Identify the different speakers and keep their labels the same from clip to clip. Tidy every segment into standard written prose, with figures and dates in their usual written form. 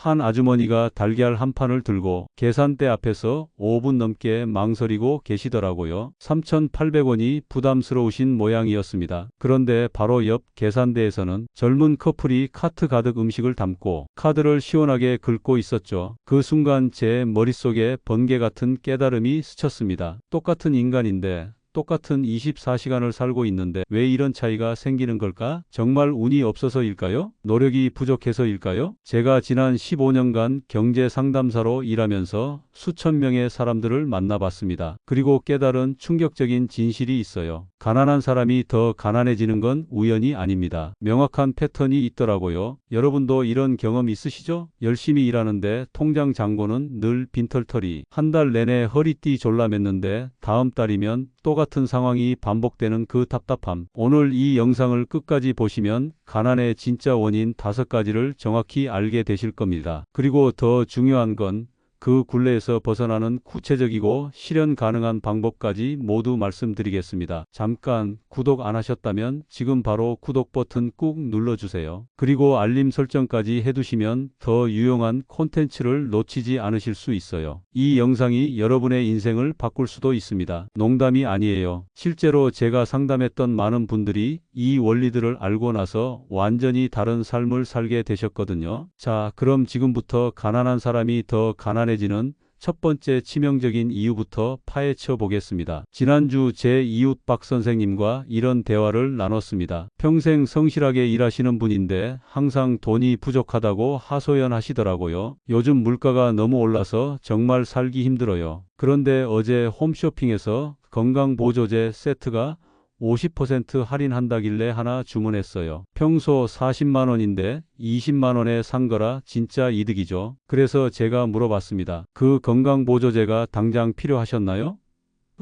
Speaker 1: 한 아주머니가 달걀 한 판을 들고 계산대 앞에서 5분 넘게 망설이고 계시더라고요. 3,800원이 부담스러우신 모양이었습니다. 그런데 바로 옆 계산대에서는 젊은 커플이 카트 가득 음식을 담고 카드를 시원하게 긁고 있었죠. 그 순간 제 머릿속에 번개 같은 깨달음이 스쳤습니다. 똑같은 인간인데 똑같은 24시간을 살고 있는데 왜 이런 차이가 생기는 걸까? 정말 운이 없어서일까요? 노력이 부족해서일까요? 제가 지난 15년간 경제 상담사로 일하면서 수천 명의 사람들을 만나봤습니다. 그리고 깨달은 충격적인 진실이 있어요. 가난한 사람이 더 가난해지는 건 우연이 아닙니다. 명확한 패턴이 있더라고요. 여러분도 이런 경험 있으시죠? 열심히 일하는데 통장 잔고는 늘 빈털터리. 한 달 내내 허리띠 졸라맸는데 다음 달이면 똑같은 상황이 반복되는 그 답답함. 오늘 이 영상을 끝까지 보시면 가난의 진짜 원인 5가지를 정확히 알게 되실 겁니다. 그리고 더 중요한 건 그 굴레에서 벗어나는 구체적이고 실현 가능한 방법까지 모두 말씀드리겠습니다. 잠깐 구독 안 하셨다면 지금 바로 구독 버튼 꾹 눌러주세요. 그리고 알림 설정까지 해두시면 더 유용한 콘텐츠를 놓치지 않으실 수 있어요. 이 영상이 여러분의 인생을 바꿀 수도 있습니다. 농담이 아니에요. 실제로 제가 상담했던 많은 분들이 이 원리들을 알고 나서 완전히 다른 삶을 살게 되셨거든요. 자, 그럼 지금부터 가난한 사람이 더 가난해지는 첫 번째 치명적인 이유부터 파헤쳐 보겠습니다. 지난주 제 이웃 박 선생님과 이런 대화를 나눴습니다. 평생 성실하게 일하시는 분인데 항상 돈이 부족하다고 하소연하시더라고요. 요즘 물가가 너무 올라서 정말 살기 힘들어요. 그런데 어제 홈쇼핑에서 건강보조제 세트가 50% 할인한다길래 하나 주문했어요. 평소 40만원인데 20만원에 산 거라 진짜 이득이죠. 그래서 제가 물어봤습니다. 그 건강보조제가 당장 필요하셨나요?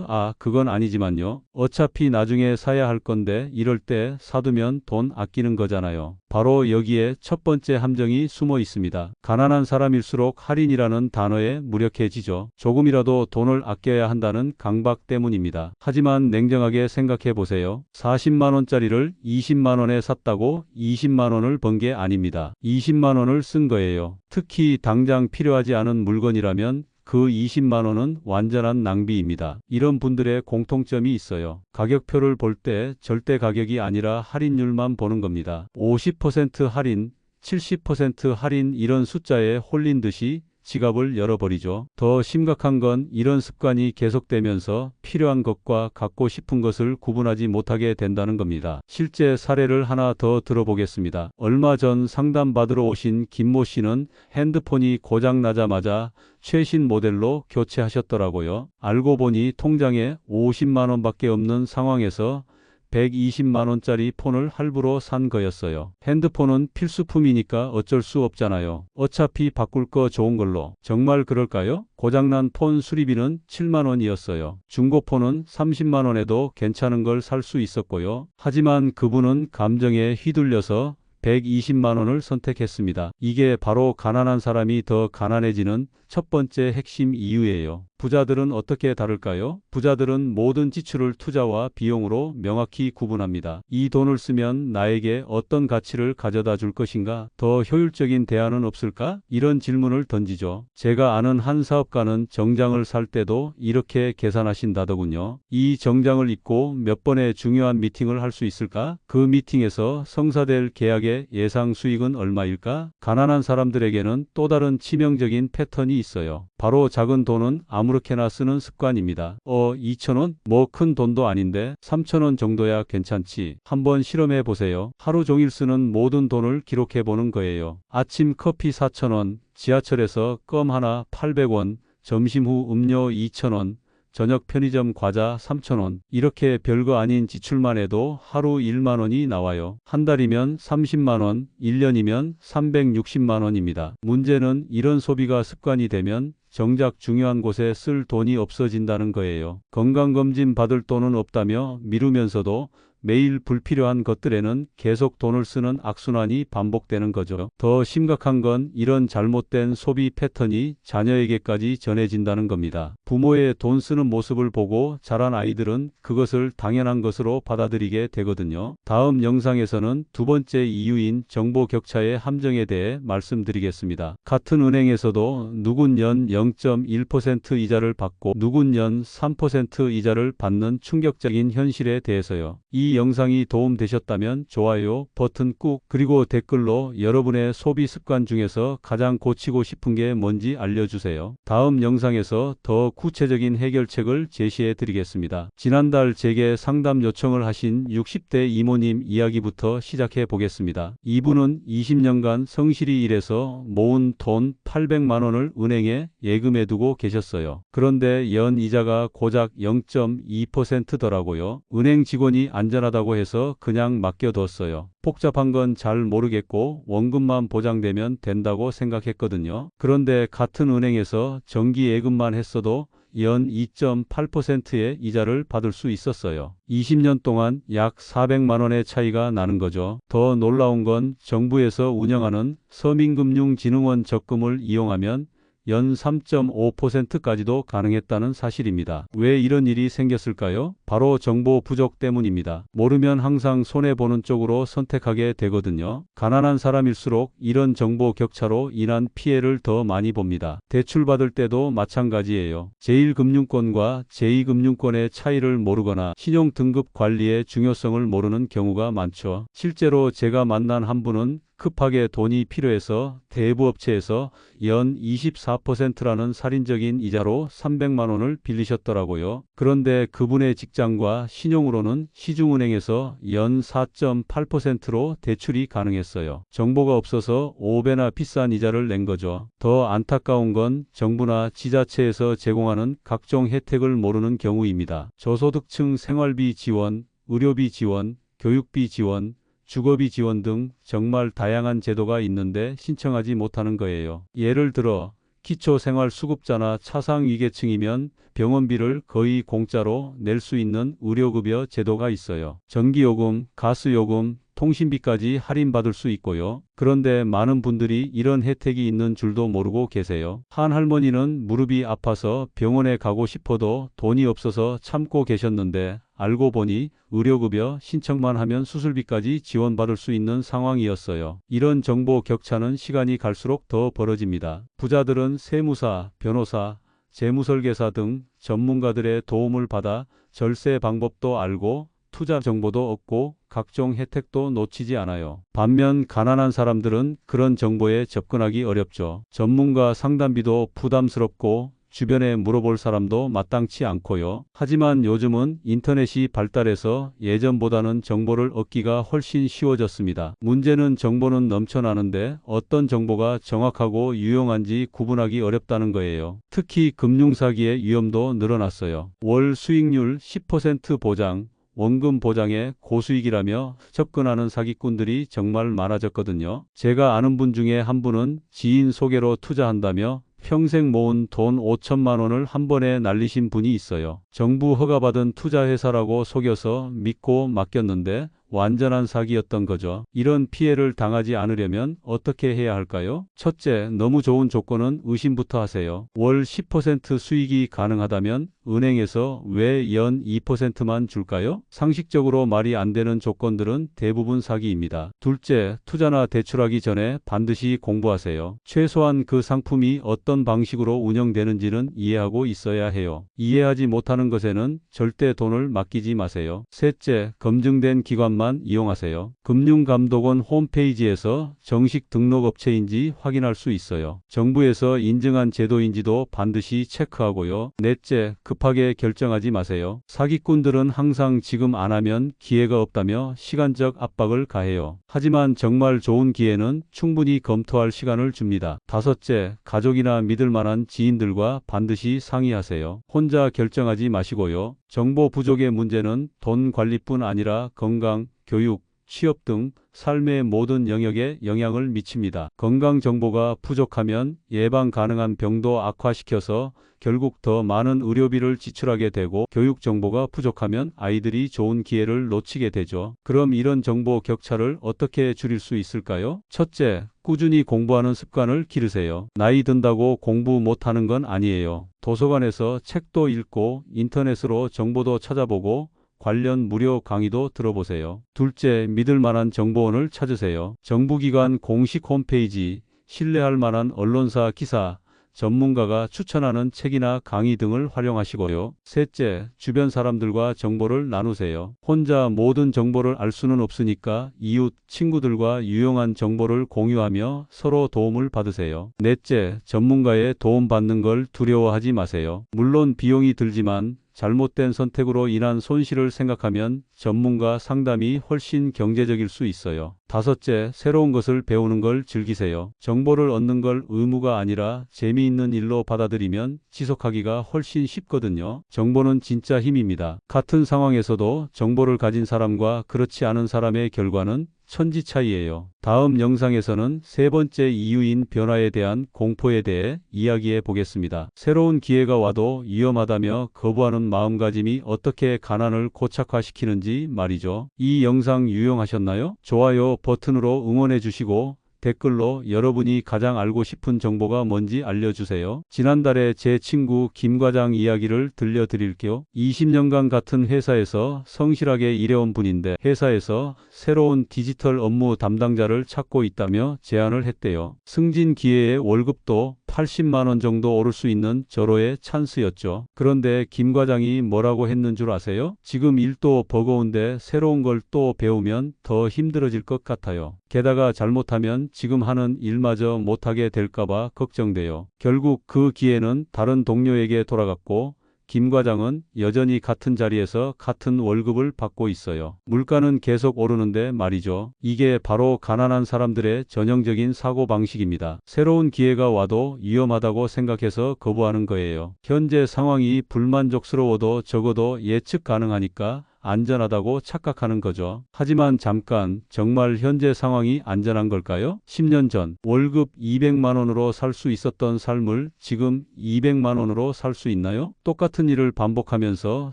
Speaker 1: 아, 그건 아니지만요. 어차피 나중에 사야 할 건데 이럴 때 사두면 돈 아끼는 거잖아요. 바로 여기에 첫 번째 함정이 숨어 있습니다. 가난한 사람일수록 할인이라는 단어에 무력해지죠. 조금이라도 돈을 아껴야 한다는 강박 때문입니다. 하지만 냉정하게 생각해 보세요. 40만원짜리를 20만원에 샀다고 20만원을 번 게 아닙니다. 20만원을 쓴 거예요. 특히 당장 필요하지 않은 물건이라면 그 20만원은 완전한 낭비입니다. 이런 분들의 공통점이 있어요. 가격표를 볼 때 절대 가격이 아니라 할인율만 보는 겁니다. 50% 할인, 70% 할인 이런 숫자에 홀린 듯이 지갑을 열어버리죠. 더 심각한 건 이런 습관이 계속되면서 필요한 것과 갖고 싶은 것을 구분하지 못하게 된다는 겁니다. 실제 사례를 하나 더 들어보겠습니다. 얼마 전 상담받으러 오신 김모 씨는 핸드폰이 고장나자마자 최신 모델로 교체하셨더라고요. 알고 보니 통장에 50만원 밖에 없는 상황에서 120만원짜리 폰을 할부로 산 거였어요. 핸드폰은 필수품이니까 어쩔 수 없잖아요. 어차피 바꿀 거 좋은 걸로. 정말 그럴까요? 고장난 폰 수리비는 7만원이었어요. 중고폰은 30만원에도 괜찮은 걸 살 수 있었고요. 하지만 그분은 감정에 휘둘려서 120만원을 선택했습니다. 이게 바로 가난한 사람이 더 가난해지는 첫 번째 핵심 이유예요. 부자들은 어떻게 다를까요? 부자들은 모든 지출을 투자와 비용으로 명확히 구분합니다. 이 돈을 쓰면 나에게 어떤 가치를 가져다 줄 것인가? 더 효율적인 대안은 없을까? 이런 질문을 던지죠. 제가 아는 한 사업가는 정장을 살 때도 이렇게 계산하신다더군요. 이 정장을 입고 몇 번의 중요한 미팅을 할 수 있을까? 그 미팅에서 성사될 계약의 예상 수익은 얼마일까? 가난한 사람들에게는 또 다른 치명적인 패턴이 있어요. 바로 작은 돈은 아무렇게나 쓰는 습관입니다. 2,000원? 뭐 큰 돈도 아닌데 3,000원 정도야 괜찮지. 한번 실험해 보세요. 하루 종일 쓰는 모든 돈을 기록해 보는 거예요. 아침 커피 4,000원, 지하철에서 껌 하나 800원, 점심 후 음료 2,000원, 저녁 편의점 과자 3,000원. 이렇게 별거 아닌 지출만 해도 하루 1만원이 나와요. 한 달이면 30만원, 1년이면 360만원입니다. 문제는 이런 소비가 습관이 되면 정작 중요한 곳에 쓸 돈이 없어진다는 거예요. 건강검진 받을 돈은 없다며 미루면서도 매일 불필요한 것들에는 계속 돈을 쓰는 악순환이 반복되는 거죠. 더 심각한 건 이런 잘못된 소비 패턴이 자녀에게까지 전해진다는 겁니다. 부모의 돈 쓰는 모습을 보고 자란 아이들은 그것을 당연한 것으로 받아들이게 되거든요. 다음 영상에서는 두 번째 이유인 정보 격차의 함정에 대해 말씀드리겠습니다. 같은 은행에서도 누군 연 0.1% 이자를 받고 누군 연 3% 이자를 받는 충격적인 현실에 대해서요. 이 영상이 도움되셨다면 좋아요 버튼 꾹, 그리고 댓글로 여러분의 소비 습관 중에서 가장 고치고 싶은 게 뭔지 알려주세요. 다음 영상에서 더 구체적인 해결책을 제시해 드리겠습니다. 지난달 제게 상담 요청을 하신 60대 이모님 이야기부터 시작해 보겠습니다. 이분은 20년간 성실히 일해서 모은 돈 800만 원을 은행에 예금해 두고 계셨어요. 그런데 연 이자가 고작 0.2%더라고요. 은행 직원이 안전하다고 해서 그냥 맡겨뒀어요. 복잡한 건 잘 모르겠고 원금만 보장되면 된다고 생각했거든요. 그런데 같은 은행에서 정기 예금만 했어도 연 2.8%의 이자를 받을 수 있었어요. 20년 동안 약 400만 원의 차이가 나는 거죠. 더 놀라운 건 정부에서 운영하는 서민금융진흥원 적금을 이용하면 연 3.5%까지도 가능했다는 사실입니다. 왜 이런 일이 생겼을까요? 바로 정보 부족 때문입니다. 모르면 항상 손해보는 쪽으로 선택하게 되거든요. 가난한 사람일수록 이런 정보 격차로 인한 피해를 더 많이 봅니다. 대출받을 때도 마찬가지예요. 제1금융권과 제2금융권의 차이를 모르거나 신용등급 관리의 중요성을 모르는 경우가 많죠. 실제로 제가 만난 한 분은 급하게 돈이 필요해서 대부업체에서 연 24%라는 살인적인 이자로 300만 원을 빌리셨더라고요. 그런데 그분의 직장과 신용으로는 시중은행에서 연 4.8%로 대출이 가능했어요. 정보가 없어서 5배나 비싼 이자를 낸 거죠. 더 안타까운 건 정부나 지자체에서 제공하는 각종 혜택을 모르는 경우입니다. 저소득층 생활비 지원, 의료비 지원, 교육비 지원, 주거비 지원 등 정말 다양한 제도가 있는데 신청하지 못하는 거예요. 예를 들어 기초생활수급자나 차상위계층이면 병원비를 거의 공짜로 낼 수 있는 의료급여 제도가 있어요. 전기요금, 가스요금, 통신비까지 할인받을 수 있고요. 그런데 많은 분들이 이런 혜택이 있는 줄도 모르고 계세요. 한 할머니는 무릎이 아파서 병원에 가고 싶어도 돈이 없어서 참고 계셨는데 알고 보니 의료급여 신청만 하면 수술비까지 지원받을 수 있는 상황이었어요. 이런 정보 격차는 시간이 갈수록 더 벌어집니다. 부자들은 세무사, 변호사, 재무설계사 등 전문가들의 도움을 받아 절세 방법도 알고 투자 정보도 얻고 각종 혜택도 놓치지 않아요. 반면 가난한 사람들은 그런 정보에 접근하기 어렵죠. 전문가 상담비도 부담스럽고 주변에 물어볼 사람도 마땅치 않고요. 하지만 요즘은 인터넷이 발달해서 예전보다는 정보를 얻기가 훨씬 쉬워졌습니다. 문제는 정보는 넘쳐나는데 어떤 정보가 정확하고 유용한지 구분하기 어렵다는 거예요. 특히 금융사기의 위험도 늘어났어요. 월 수익률 10% 보장, 원금 보장에 고수익이라며 접근하는 사기꾼들이 정말 많아졌거든요. 제가 아는 분 중에 한 분은 지인 소개로 투자한다며 평생 모은 돈 5천만 원을 한 번에 날리신 분이 있어요. 정부 허가받은 투자회사라고 속여서 믿고 맡겼는데 완전한 사기였던 거죠. 이런 피해를 당하지 않으려면 어떻게 해야 할까요? 첫째, 너무 좋은 조건은 의심부터 하세요. 월 10% 수익이 가능하다면 은행에서 왜 연 2%만 줄까요? 상식적으로 말이 안 되는 조건들은 대부분 사기입니다. 둘째, 투자나 대출하기 전에 반드시 공부하세요. 최소한 그 상품이 어떤 방식으로 운영되는지는 이해하고 있어야 해요. 이해하지 못하는 것에는 절대 돈을 맡기지 마세요. 셋째, 검증된 기관만 이용하세요. 금융감독원 홈페이지에서 정식 등록업체인지 확인할 수 있어요. 정부에서 인증한 제도인지도 반드시 체크하고요. 넷째, 급하게 결정하지 마세요. 사기꾼들은 항상 지금 안 하면 기회가 없다며 시간적 압박을 가해요. 하지만 정말 좋은 기회는 충분히 검토할 시간을 줍니다. 다섯째, 가족이나 믿을 만한 지인들과 반드시 상의하세요. 혼자 결정하지 마시고요. 정보 부족의 문제는 돈 관리뿐 아니라 건강, 교육, 취업 등 삶의 모든 영역에 영향을 미칩니다. 건강 정보가 부족하면 예방 가능한 병도 악화시켜서 결국 더 많은 의료비를 지출하게 되고, 교육 정보가 부족하면 아이들이 좋은 기회를 놓치게 되죠. 그럼 이런 정보 격차를 어떻게 줄일 수 있을까요? 첫째, 꾸준히 공부하는 습관을 기르세요. 나이 든다고 공부 못하는 건 아니에요. 도서관에서 책도 읽고 인터넷으로 정보도 찾아보고 관련 무료 강의도 들어보세요. 둘째, 믿을 만한 정보원을 찾으세요. 정부기관 공식 홈페이지, 신뢰할 만한 언론사 기사, 전문가가 추천하는 책이나 강의 등을 활용하시고요. 셋째, 주변 사람들과 정보를 나누세요. 혼자 모든 정보를 알 수는 없으니까 이웃, 친구들과 유용한 정보를 공유하며 서로 도움을 받으세요. 넷째, 전문가의 도움받는 걸 두려워하지 마세요. 물론 비용이 들지만 잘못된 선택으로 인한 손실을 생각하면 전문가 상담이 훨씬 경제적일 수 있어요. 다섯째, 새로운 것을 배우는 걸 즐기세요. 정보를 얻는 걸 의무가 아니라 재미있는 일로 받아들이면 지속하기가 훨씬 쉽거든요. 정보는 진짜 힘입니다. 같은 상황에서도 정보를 가진 사람과 그렇지 않은 사람의 결과는 천지 차이예요. 다음 영상에서는 세 번째 이유인 변화에 대한 공포에 대해 이야기해 보겠습니다. 새로운 기회가 와도 위험하다며 거부하는 마음가짐이 어떻게 가난을 고착화시키는지 말이죠. 이 영상 유용하셨나요? 좋아요 버튼으로 응원해 주시고 댓글로 여러분이 가장 알고 싶은 정보가 뭔지 알려주세요. 지난달에 제 친구 김 과장 이야기를 들려드릴게요. 20년간 같은 회사에서 성실하게 일해온 분인데 회사에서 새로운 디지털 업무 담당자를 찾고 있다며 제안을 했대요. 승진 기회에 월급도 80만 원 정도 오를 수 있는 절호의 찬스였죠. 그런데 김 과장이 뭐라고 했는 줄 아세요? 지금 일도 버거운데 새로운 걸 또 배우면 더 힘들어질 것 같아요. 게다가 잘못하면 지금 하는 일마저 못하게 될까봐 걱정돼요. 결국 그 기회는 다른 동료에게 돌아갔고 김 과장은 여전히 같은 자리에서 같은 월급을 받고 있어요. 물가는 계속 오르는데 말이죠. 이게 바로 가난한 사람들의 전형적인 사고방식입니다. 새로운 기회가 와도 위험하다고 생각해서 거부하는 거예요. 현재 상황이 불만족스러워도 적어도 예측 가능하니까 안전하다고 착각하는 거죠. 하지만 잠깐, 정말 현재 상황이 안전한 걸까요? 10년 전 월급 200만 원으로 살 수 있었던 삶을 지금 200만 원으로 살 수 있나요? 똑같은 일을 반복하면서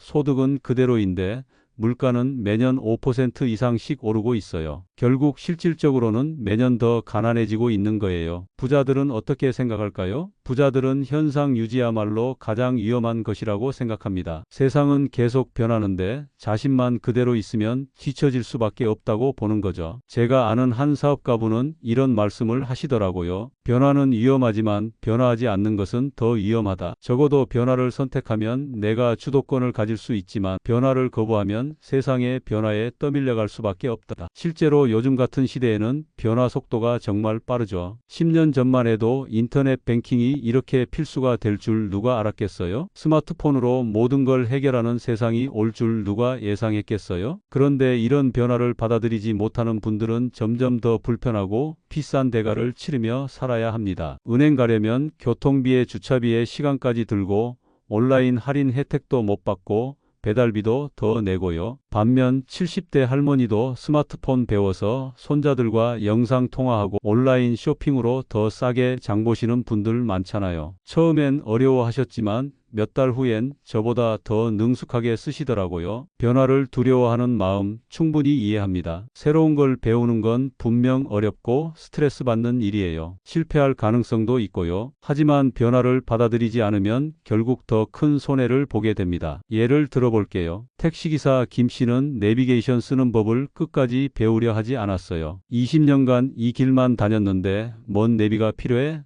Speaker 1: 소득은 그대로인데 물가는 매년 5% 이상씩 오르고 있어요. 결국 실질적으로는 매년 더 가난해지고 있는 거예요. 부자들은 어떻게 생각할까요? 부자들은 현상 유지야말로 가장 위험한 것이라고 생각합니다. 세상은 계속 변하는데 자신만 그대로 있으면 뒤처질 수밖에 없다고 보는 거죠. 제가 아는 한 사업가분은 이런 말씀을 하시더라고요. 변화는 위험하지만 변화하지 않는 것은 더 위험하다. 적어도 변화를 선택하면 내가 주도권을 가질 수 있지만 변화를 거부하면 세상의 변화에 떠밀려갈 수밖에 없다. 실제로 요즘 같은 시대에는 변화 속도가 정말 빠르죠. 10년 전만 해도 인터넷 뱅킹이 이렇게 필수가 될 줄 누가 알았겠어요? 스마트폰으로 모든 걸 해결하는 세상이 올 줄 누가 예상했겠어요? 그런데 이런 변화를 받아들이지 못하는 분들은 점점 더 불편하고 비싼 대가를 치르며 살아야 합니다. 은행 가려면 교통비에 주차비에 시간까지 들고 온라인 할인 혜택도 못 받고 배달비도 더 내고요. 반면 70대 할머니도 스마트폰 배워서 손자들과 영상통화하고 온라인 쇼핑으로 더 싸게 장 보시는 분들 많잖아요. 처음엔 어려워하셨지만 몇 달 후엔 저보다 더 능숙하게 쓰시더라고요. 변화를 두려워하는 마음 충분히 이해합니다. 새로운 걸 배우는 건 분명 어렵고 스트레스 받는 일이에요. 실패할 가능성도 있고요. 하지만 변화를 받아들이지 않으면 결국 더 큰 손해를 보게 됩니다. 예를 들어볼게요. 택시기사 김 씨는 내비게이션 쓰는 법을 끝까지 배우려 하지 않았어요. 20년간 이 길만 다녔는데 뭔 내비가 필요해?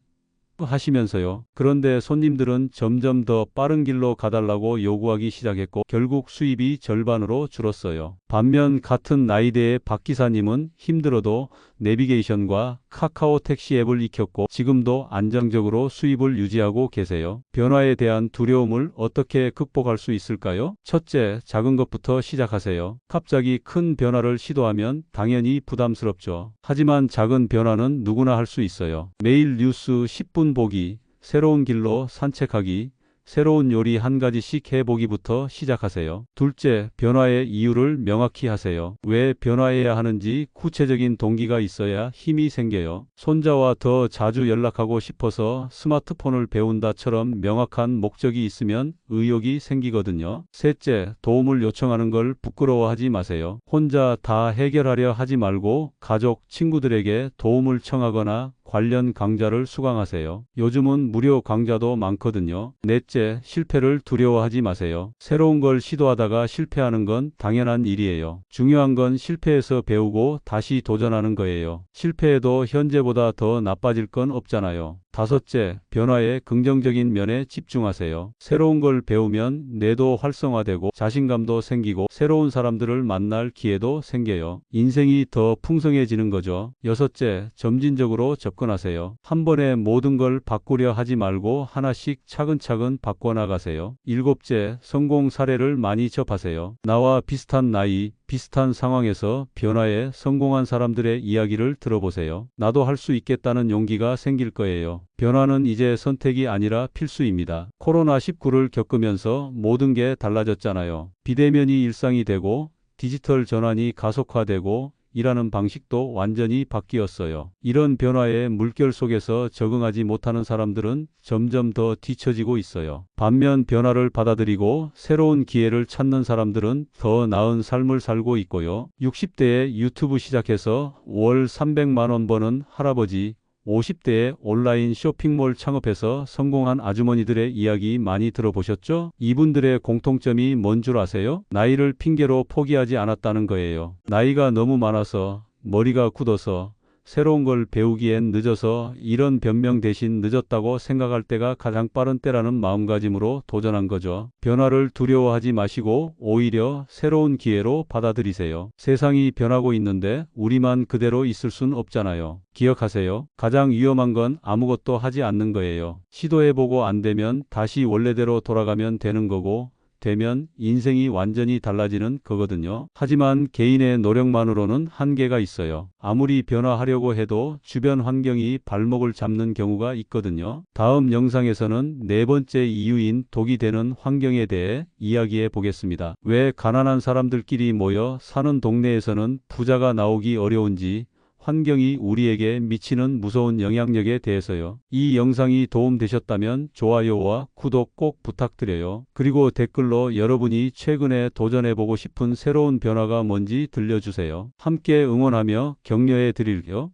Speaker 1: 하시면서요. 그런데 손님들은 점점 더 빠른 길로 가달라고 요구하기 시작했고 결국 수입이 절반으로 줄었어요. 반면 같은 나이대의 박 기사님은 힘들어도 내비게이션과 카카오 택시 앱을 익혔고 지금도 안정적으로 수입을 유지하고 계세요. 변화에 대한 두려움을 어떻게 극복할 수 있을까요? 첫째, 작은 것부터 시작하세요. 갑자기 큰 변화를 시도하면 당연히 부담스럽죠. 하지만 작은 변화는 누구나 할 수 있어요. 매일 뉴스 10분 보기, 새로운 길로 산책하기, 새로운 요리 한 가지씩 해보기부터 시작하세요. 둘째, 변화의 이유를 명확히 하세요. 왜 변화해야 하는지 구체적인 동기가 있어야 힘이 생겨요. 손자와 더 자주 연락하고 싶어서 스마트폰을 배운다처럼 명확한 목적이 있으면 의욕이 생기거든요. 셋째, 도움을 요청하는 걸 부끄러워하지 마세요. 혼자 다 해결하려 하지 말고 가족, 친구들에게 도움을 청하거나 관련 강좌를 수강하세요. 요즘은 무료 강좌도 많거든요. 넷째, 실패를 두려워하지 마세요. 새로운 걸 시도하다가 실패하는 건 당연한 일이에요. 중요한 건 실패해서 배우고 다시 도전하는 거예요. 실패해도 현재보다 더 나빠질 건 없잖아요. 다섯째, 변화의 긍정적인 면에 집중하세요. 새로운 걸 배우면 뇌도 활성화되고 자신감도 생기고 새로운 사람들을 만날 기회도 생겨요. 인생이 더 풍성해지는 거죠. 여섯째, 점진적으로 접근하세요. 한 번에 모든 걸 바꾸려 하지 말고 하나씩 차근차근 바꿔나가세요. 일곱째, 성공 사례를 많이 접하세요. 나와 비슷한 나이, 비슷한 상황에서 변화에 성공한 사람들의 이야기를 들어보세요. 나도 할 수 있겠다는 용기가 생길 거예요. 변화는 이제 선택이 아니라 필수입니다. 코로나19를 겪으면서 모든 게 달라졌잖아요. 비대면이 일상이 되고 디지털 전환이 가속화되고 일하는 방식도 완전히 바뀌었어요. 이런 변화의 물결 속에서 적응하지 못하는 사람들은 점점 더 뒤처지고 있어요. 반면 변화를 받아들이고 새로운 기회를 찾는 사람들은 더 나은 삶을 살고 있고요. 60대에 유튜브 시작해서 월 300만 원 버는 할아버지, 50대에 온라인 쇼핑몰 창업해서 성공한 아주머니들의 이야기 많이 들어보셨죠? 이분들의 공통점이 뭔 줄 아세요? 나이를 핑계로 포기하지 않았다는 거예요. 나이가 너무 많아서, 머리가 굳어서, 새로운 걸 배우기엔 늦어서 이런 변명 대신 늦었다고 생각할 때가 가장 빠른 때라는 마음가짐으로 도전한 거죠. 변화를 두려워하지 마시고 오히려 새로운 기회로 받아들이세요. 세상이 변하고 있는데 우리만 그대로 있을 순 없잖아요. 기억하세요. 가장 위험한 건 아무것도 하지 않는 거예요. 시도해보고 안 되면 다시 원래대로 돌아가면 되는 거고, 되면 인생이 완전히 달라지는 거거든요. 하지만 개인의 노력만으로는 한계가 있어요. 아무리 변화하려고 해도 주변 환경이 발목을 잡는 경우가 있거든요. 다음 영상에서는 네 번째 이유인 독이 되는 환경에 대해 이야기해 보겠습니다. 왜 가난한 사람들끼리 모여 사는 동네에서는 부자가 나오기 어려운지, 환경이 우리에게 미치는 무서운 영향력에 대해서요. 이 영상이 도움되셨다면 좋아요와 구독 꼭 부탁드려요. 그리고 댓글로 여러분이 최근에 도전해보고 싶은 새로운 변화가 뭔지 들려주세요. 함께 응원하며 격려해 드릴게요.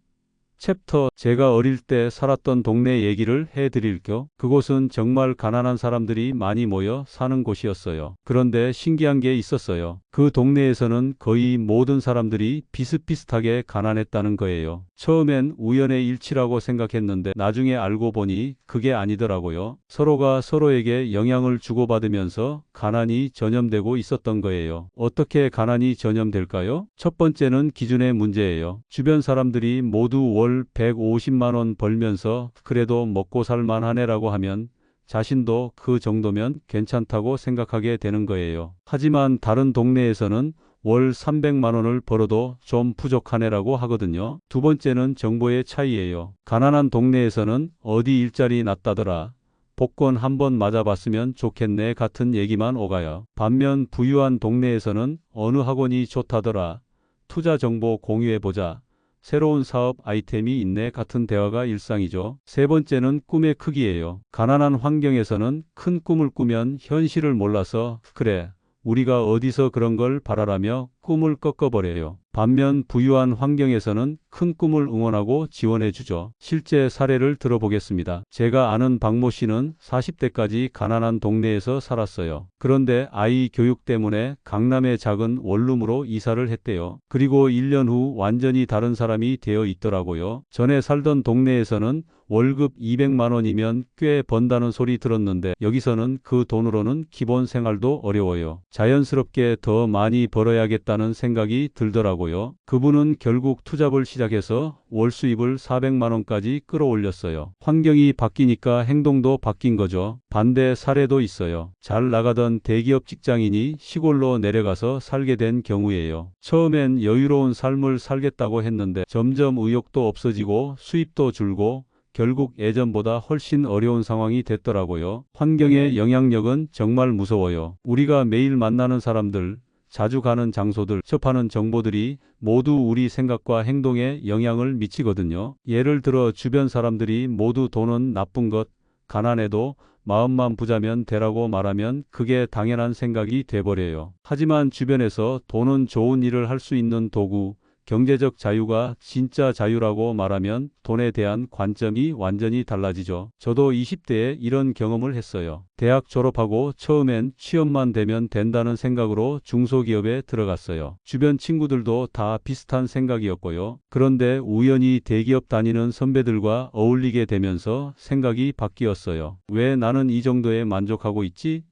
Speaker 1: 챕터 제가 어릴 때 살았던 동네 얘기를 해드릴게요. 그곳은 정말 가난한 사람들이 많이 모여 사는 곳이었어요. 그런데 신기한 게 있었어요. 그 동네에서는 거의 모든 사람들이 비슷비슷하게 가난했다는 거예요. 처음엔 우연의 일치라고 생각했는데 나중에 알고 보니 그게 아니더라고요. 서로가 서로에게 영향을 주고받으면서 가난이 전염되고 있었던 거예요. 어떻게 가난이 전염될까요? 첫 번째는 기준의 문제예요. 주변 사람들이 모두 월 150만 원 벌면서 그래도 먹고 살 만하네라고 하면 자신도 그 정도면 괜찮다고 생각하게 되는 거예요. 하지만 다른 동네에서는 월 300만 원을 벌어도 좀 부족하네라고 하거든요. 두 번째는 정보의 차이예요. 가난한 동네에서는 어디 일자리 났다더라, 복권 한번 맞아봤으면 좋겠네 같은 얘기만 오가요. 반면 부유한 동네에서는 어느 학원이 좋다더라, 투자 정보 공유해보자, 새로운 사업 아이템이 있네 같은 대화가 일상이죠. 세 번째는 꿈의 크기예요. 가난한 환경에서는 큰 꿈을 꾸면 현실을 몰라서 그래, 우리가 어디서 그런 걸 바라라며 꿈을 꺾어버려요. 반면 부유한 환경에서는 큰 꿈을 응원하고 지원해주죠. 실제 사례를 들어보겠습니다. 제가 아는 박모 씨는 40대까지 가난한 동네에서 살았어요. 그런데 아이 교육 때문에 강남의 작은 원룸으로 이사를 했대요. 그리고 1년 후 완전히 다른 사람이 되어 있더라고요. 전에 살던 동네에서는 월급 200만 원이면 꽤 번다는 소리 들었는데 여기서는 그 돈으로는 기본 생활도 어려워요. 자연스럽게 더 많이 벌어야겠다는 생각이 들더라고요. 그분은 결국 투잡을 시작해서 월 수입을 400만 원까지 끌어올렸어요. 환경이 바뀌니까 행동도 바뀐 거죠. 반대 사례도 있어요. 잘 나가던 대기업 직장인이 시골로 내려가서 살게 된 경우예요. 처음엔 여유로운 삶을 살겠다고 했는데 점점 의욕도 없어지고 수입도 줄고 결국 예전보다 훨씬 어려운 상황이 됐더라고요. 환경의 영향력은 정말 무서워요. 우리가 매일 만나는 사람들, 자주 가는 장소들, 접하는 정보들이 모두 우리 생각과 행동에 영향을 미치거든요. 예를 들어 주변 사람들이 모두 돈은 나쁜 것, 가난해도 마음만 부자면 되라고 말하면 그게 당연한 생각이 돼버려요. 하지만 주변에서 돈은 좋은 일을 할 수 있는 도구, 경제적 자유가 진짜 자유라고 말하면 돈에 대한 관점이 완전히 달라지죠. 저도 20대에 이런 경험을 했어요. 대학 졸업하고 처음엔 취업만 되면 된다는 생각으로 중소기업에 들어갔어요. 주변 친구들도 다 비슷한 생각이었고요. 그런데 우연히 대기업 다니는 선배들과 어울리게 되면서 생각이 바뀌었어요. 왜 나는 이 정도에 만족하고 있지?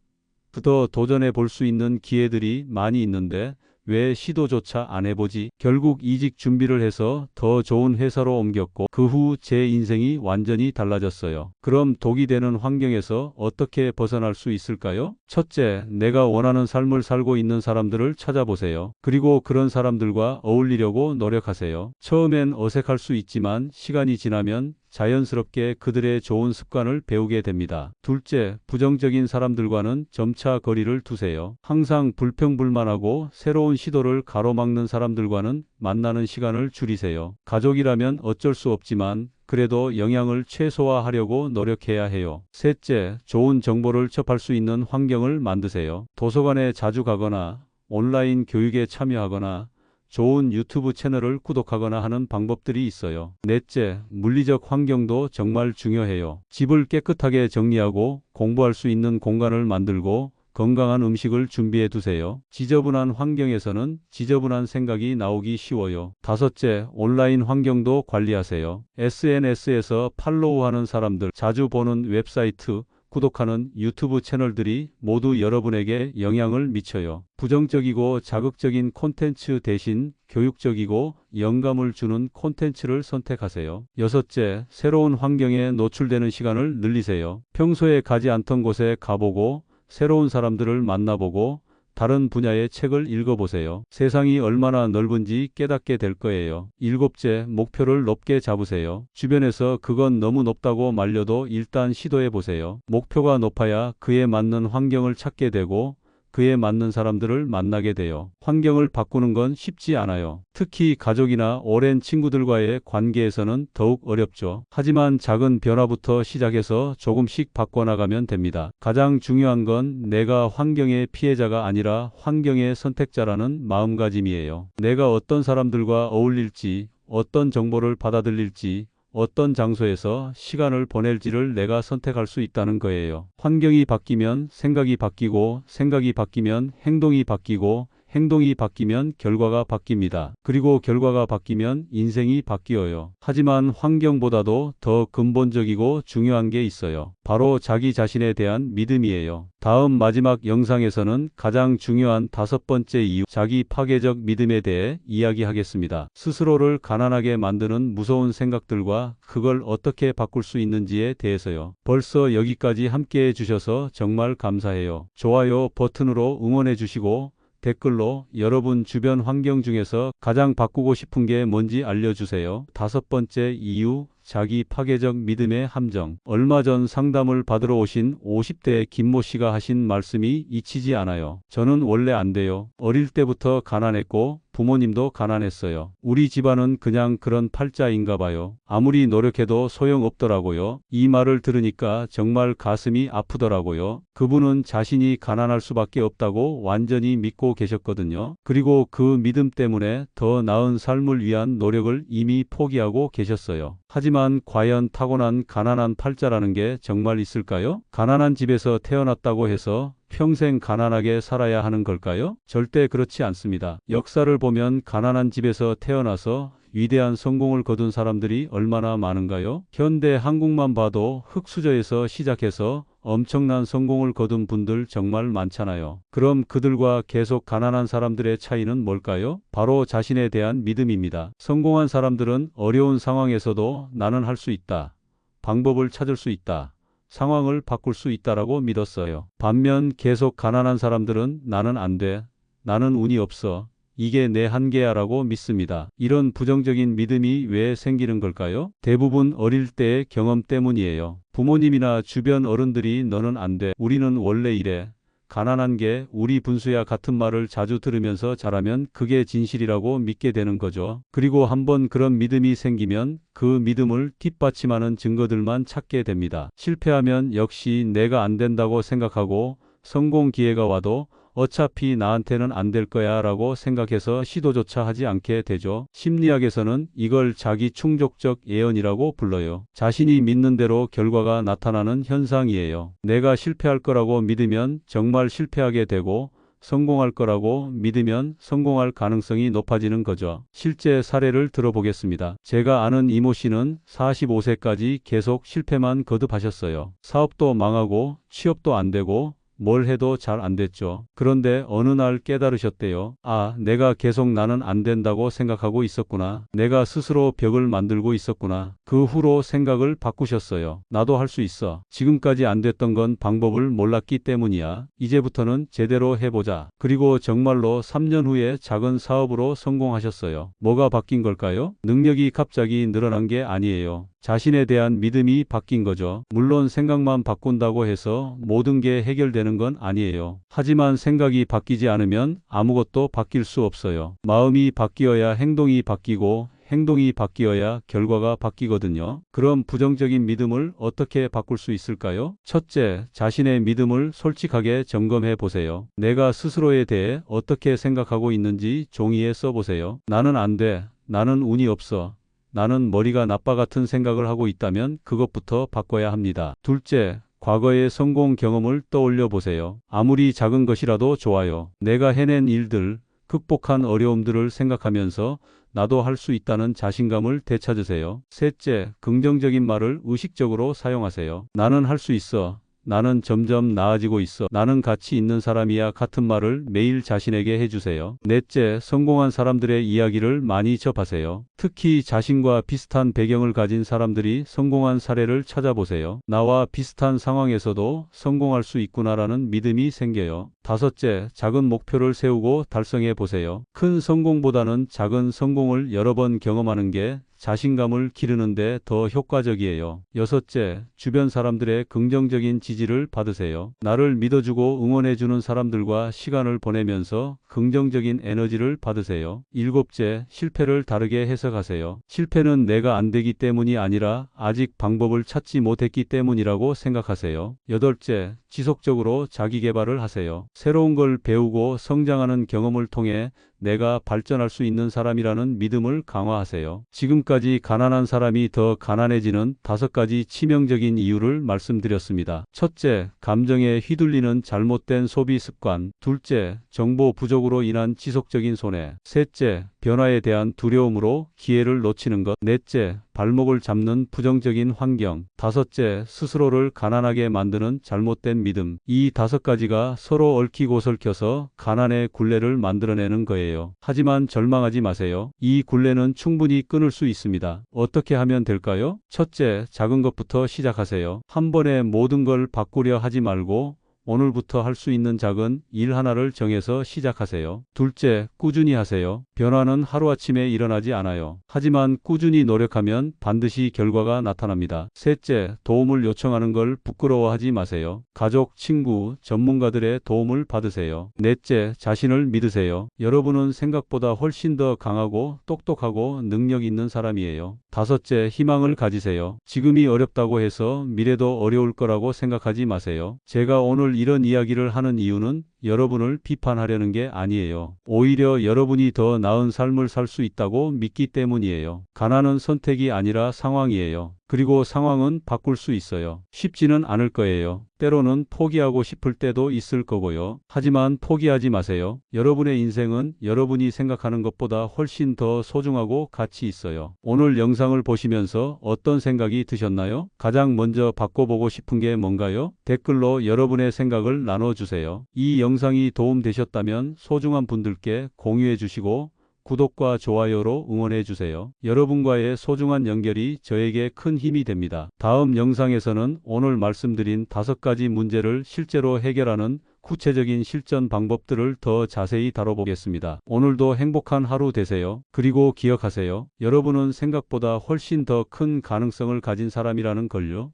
Speaker 1: 더 도전해 볼 수 있는 기회들이 많이 있는데 왜 시도조차 안 해보지? 결국 이직 준비를 해서 더 좋은 회사로 옮겼고 그 후 제 인생이 완전히 달라졌어요. 그럼 독이 되는 환경에서 어떻게 벗어날 수 있을까요? 첫째, 내가 원하는 삶을 살고 있는 사람들을 찾아보세요. 그리고 그런 사람들과 어울리려고 노력하세요. 처음엔 어색할 수 있지만 시간이 지나면 자연스럽게 그들의 좋은 습관을 배우게 됩니다. 둘째, 부정적인 사람들과는 점차 거리를 두세요. 항상 불평불만하고 새로운 시도를 가로막는 사람들과는 만나는 시간을 줄이세요. 가족이라면 어쩔 수 없지만 그래도 영향을 최소화하려고 노력해야 해요. 셋째, 좋은 정보를 접할 수 있는 환경을 만드세요. 도서관에 자주 가거나 온라인 교육에 참여하거나 좋은 유튜브 채널을 구독하거나 하는 방법들이 있어요. 넷째, 물리적 환경도 정말 중요해요. 집을 깨끗하게 정리하고 공부할 수 있는 공간을 만들고 건강한 음식을 준비해 두세요. 지저분한 환경에서는 지저분한 생각이 나오기 쉬워요. 다섯째, 온라인 환경도 관리하세요. SNS에서 팔로우하는 사람들, 자주 보는 웹사이트, 구독하는 유튜브 채널들이 모두 여러분에게 영향을 미쳐요. 부정적이고 자극적인 콘텐츠 대신 교육적이고 영감을 주는 콘텐츠를 선택하세요. 여섯째, 새로운 환경에 노출되는 시간을 늘리세요. 평소에 가지 않던 곳에 가보고 새로운 사람들을 만나보고 다른 분야의 책을 읽어보세요. 세상이 얼마나 넓은지 깨닫게 될 거예요. 일곱째, 목표를 높게 잡으세요. 주변에서 그건 너무 높다고 말려도 일단 시도해보세요. 목표가 높아야 그에 맞는 환경을 찾게 되고 그에 맞는 사람들을 만나게 돼요. 환경을 바꾸는 건 쉽지 않아요. 특히 가족이나 오랜 친구들과의 관계에서는 더욱 어렵죠. 하지만 작은 변화부터 시작해서 조금씩 바꿔나가면 됩니다. 가장 중요한 건 내가 환경의 피해자가 아니라 환경의 선택자라는 마음가짐이에요. 내가 어떤 사람들과 어울릴지, 어떤 정보를 받아들일지, 어떤 장소에서 시간을 보낼지를 내가 선택할 수 있다는 거예요. 환경이 바뀌면 생각이 바뀌고 생각이 바뀌면 행동이 바뀌고 행동이 바뀌면 결과가 바뀝니다. 그리고 결과가 바뀌면 인생이 바뀌어요. 하지만 환경보다도 더 근본적이고 중요한 게 있어요. 바로 자기 자신에 대한 믿음이에요. 다음 마지막 영상에서는 가장 중요한 5번째 이유, 자기 파괴적 믿음에 대해 이야기하겠습니다. 스스로를 가난하게 만드는 무서운 생각들과 그걸 어떻게 바꿀 수 있는지에 대해서요. 벌써 여기까지 함께 해주셔서 정말 감사해요. 좋아요 버튼으로 응원해 주시고 댓글로 여러분 주변 환경 중에서 가장 바꾸고 싶은 게 뭔지 알려주세요. 5번째 이유, 자기 파괴적 믿음의 함정. 얼마 전 상담을 받으러 오신 50대 김모 씨가 하신 말씀이 잊히지 않아요. 저는 원래 안 돼요. 어릴 때부터 가난했고 부모님도 가난했어요. 우리 집안은 그냥 그런 팔자인가 봐요. 아무리 노력해도 소용없더라고요. 이 말을 들으니까 정말 가슴이 아프더라고요. 그분은 자신이 가난할 수밖에 없다고 완전히 믿고 계셨거든요. 그리고 그 믿음 때문에 더 나은 삶을 위한 노력을 이미 포기하고 계셨어요. 하지만 과연 타고난 가난한 팔자라는 게 정말 있을까요? 가난한 집에서 태어났다고 해서 평생 가난하게 살아야 하는 걸까요? 절대 그렇지 않습니다. 역사를 보면 가난한 집에서 태어나서 위대한 성공을 거둔 사람들이 얼마나 많은가요? 현대 한국만 봐도 흙수저에서 시작해서 엄청난 성공을 거둔 분들 정말 많잖아요. 그럼 그들과 계속 가난한 사람들의 차이는 뭘까요? 바로 자신에 대한 믿음입니다. 성공한 사람들은 어려운 상황에서도 나는 할 수 있다. 방법을 찾을 수 있다. 상황을 바꿀 수 있다라고 믿었어요. 반면 계속 가난한 사람들은 나는 안 돼. 나는 운이 없어. 이게 내 한계야라고 믿습니다. 이런 부정적인 믿음이 왜 생기는 걸까요? 대부분 어릴 때의 경험 때문이에요. 부모님이나 주변 어른들이 너는 안 돼. 우리는 원래 이래. 가난한 게 우리 분수야 같은 말을 자주 들으면서 자라면 그게 진실이라고 믿게 되는 거죠. 그리고 한번 그런 믿음이 생기면 그 믿음을 뒷받침하는 증거들만 찾게 됩니다. 실패하면 역시 내가 안 된다고 생각하고 성공 기회가 와도 어차피 나한테는 안 될 거야 라고 생각해서 시도조차 하지 않게 되죠. 심리학에서는 이걸 자기 충족적 예언이라고 불러요. 자신이 믿는 대로 결과가 나타나는 현상이에요. 내가 실패할 거라고 믿으면 정말 실패하게 되고 성공할 거라고 믿으면 성공할 가능성이 높아지는 거죠. 실제 사례를 들어보겠습니다. 제가 아는 이모 씨는 45세까지 계속 실패만 거듭하셨어요. 사업도 망하고 취업도 안 되고 뭘 해도 잘 안 됐죠. 그런데 어느 날 깨달으셨대요. 아, 내가 계속 나는 안 된다고 생각하고 있었구나. 내가 스스로 벽을 만들고 있었구나. 그 후로 생각을 바꾸셨어요. 나도 할 수 있어. 지금까지 안 됐던 건 방법을 몰랐기 때문이야. 이제부터는 제대로 해보자. 그리고 정말로 3년 후에 작은 사업으로 성공하셨어요. 뭐가 바뀐 걸까요? 능력이 갑자기 늘어난 게 아니에요. 자신에 대한 믿음이 바뀐 거죠. 물론 생각만 바꾼다고 해서 모든 게 해결되는 건 아니에요. 하지만 생각이 바뀌지 않으면 아무것도 바뀔 수 없어요. 마음이 바뀌어야 행동이 바뀌고 행동이 바뀌어야 결과가 바뀌거든요. 그럼 부정적인 믿음을 어떻게 바꿀 수 있을까요? 첫째, 자신의 믿음을 솔직하게 점검해 보세요. 내가 스스로에 대해 어떻게 생각하고 있는지 종이에 써보세요. 나는 안 돼. 나는 운이 없어. 나는 머리가 나빠 같은 생각을 하고 있다면 그것부터 바꿔야 합니다. 둘째, 과거의 성공 경험을 떠올려 보세요. 아무리 작은 것이라도 좋아요. 내가 해낸 일들, 극복한 어려움들을 생각하면서 나도 할 수 있다는 자신감을 되찾으세요. 셋째, 긍정적인 말을 의식적으로 사용하세요. 나는 할 수 있어. 나는 점점 나아지고 있어. 나는 가치 있는 사람이야 같은 말을 매일 자신에게 해주세요. 넷째, 성공한 사람들의 이야기를 많이 접하세요. 특히 자신과 비슷한 배경을 가진 사람들이 성공한 사례를 찾아보세요. 나와 비슷한 상황에서도 성공할 수 있구나라는 믿음이 생겨요. 다섯째, 작은 목표를 세우고 달성해 보세요. 큰 성공보다는 작은 성공을 여러 번 경험하는 게 자신감을 기르는데 더 효과적이에요. 여섯째, 주변 사람들의 긍정적인 지지를 받으세요. 나를 믿어주고 응원해주는 사람들과 시간을 보내면서 긍정적인 에너지를 받으세요. 일곱째, 실패를 다르게 해석하세요. 실패는 내가 안 되기 때문이 아니라 아직 방법을 찾지 못했기 때문이라고 생각하세요. 여덟째, 지속적으로 자기 개발을 하세요. 새로운 걸 배우고 성장하는 경험을 통해 내가 발전할 수 있는 사람이라는 믿음을 강화하세요. 지금까지 가난한 사람이 더 가난해지는 5가지 치명적인 이유를 말씀드렸습니다. 첫째, 감정에 휘둘리는 잘못된 소비 습관. 둘째, 정보 부족으로 인한 지속적인 손해. 셋째, 변화에 대한 두려움으로 기회를 놓치는 것. 넷째, 발목을 잡는 부정적인 환경. 다섯째, 스스로를 가난하게 만드는 잘못된 믿음. 이 5가지가 서로 얽히고 설켜서 가난의 굴레를 만들어내는 거예요. 하지만 절망하지 마세요. 이 굴레는 충분히 끊을 수 있습니다. 어떻게 하면 될까요? 첫째, 작은 것부터 시작하세요. 한 번에 모든 걸 바꾸려 하지 말고 오늘부터 할 수 있는 작은 일 하나를 정해서 시작하세요. 둘째, 꾸준히 하세요. 변화는 하루아침에 일어나지 않아요. 하지만 꾸준히 노력하면 반드시 결과가 나타납니다. 셋째, 도움을 요청하는 걸 부끄러워하지 마세요. 가족, 친구, 전문가들의 도움을 받으세요. 넷째, 자신을 믿으세요. 여러분은 생각보다 훨씬 더 강하고 똑똑하고 능력 있는 사람이에요. 다섯째, 희망을 가지세요. 지금이 어렵다고 해서 미래도 어려울 거라고 생각하지 마세요. 제가 오늘 이런 이야기를 하는 이유는 여러분을 비판하려는 게 아니에요. 오히려 여러분이 더 나은 삶을 살 수 있다고 믿기 때문이에요. 가난은 선택이 아니라 상황이에요. 그리고 상황은 바꿀 수 있어요. 쉽지는 않을 거예요. 때로는 포기하고 싶을 때도 있을 거고요. 하지만 포기하지 마세요. 여러분의 인생은 여러분이 생각하는 것보다 훨씬 더 소중하고 가치 있어요. 오늘 영상을 보시면서 어떤 생각이 드셨나요? 가장 먼저 바꿔보고 싶은 게 뭔가요? 댓글로 여러분의 생각을 나눠주세요. 이 영상이 도움되셨다면 소중한 분들께 공유해 주시고 구독과 좋아요로 응원해 주세요. 여러분과의 소중한 연결이 저에게 큰 힘이 됩니다. 다음 영상에서는 오늘 말씀드린 5가지 문제를 실제로 해결하는 구체적인 실전 방법들을 더 자세히 다뤄보겠습니다. 오늘도 행복한 하루 되세요. 그리고 기억하세요. 여러분은 생각보다 훨씬 더 큰 가능성을 가진 사람이라는 걸요.